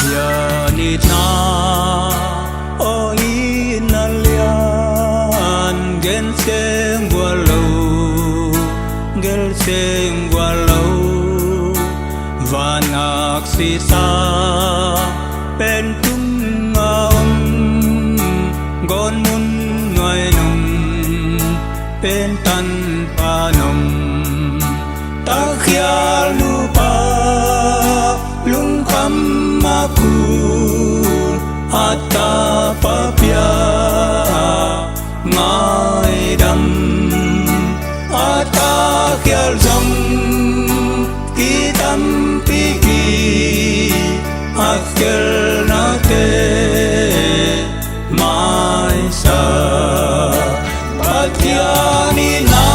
Patyanit na o inalian gelseng walau vanak sisa pentung ngaon gon mun ngoai nung pentan panom takhya lupa lungkam aku ata papya ngai dam ata kyal jong kitam piki akhir nate mai sa patyani na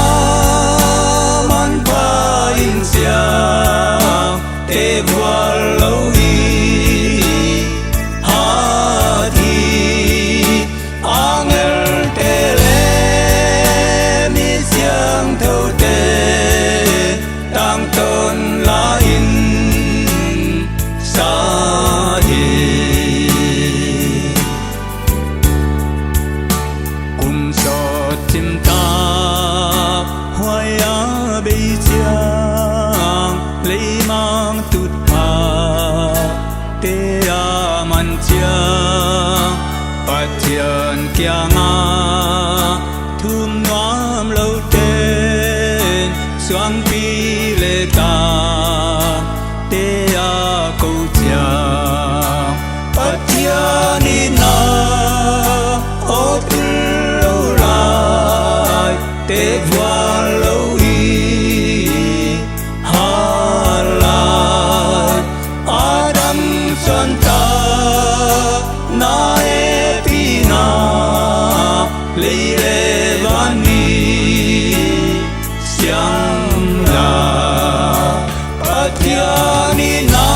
man pain sia te walau Patyan kya nga thum nuam lâu tên xoang pi lê ta te a câu cha Patyani na o tu lâu lại te vua lâu y ha lại Adam son ta na lấy lệ vani siang la Patyani na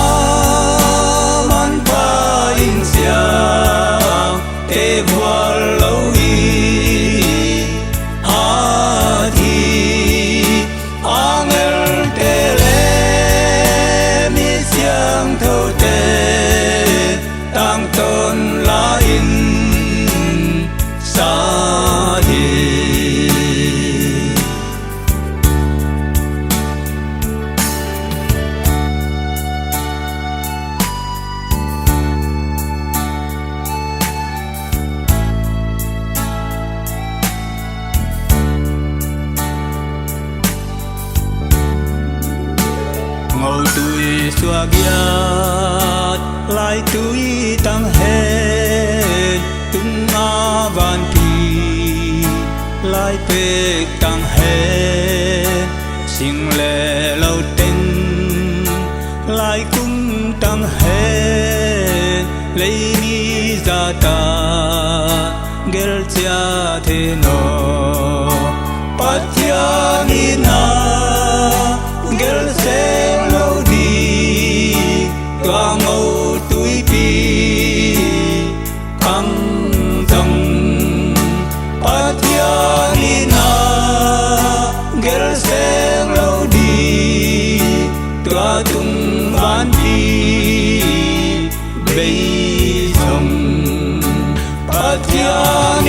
man pain siang te vua lâu y ha thi angel te le mi siang thâu te tang ton la in ngầu tuổi xua giat lại tuổi tăng hết tung nga van kỳ lại bê tăng hết sinh lệ lâu tên lại cung tăng hết lấy ni ra ta gel cha thế no Patyani na gel se lâu đi qua ngầu tuổi pi căng dòng Patyani na gel se lâu đi qua tung van đi bây dòng Patyani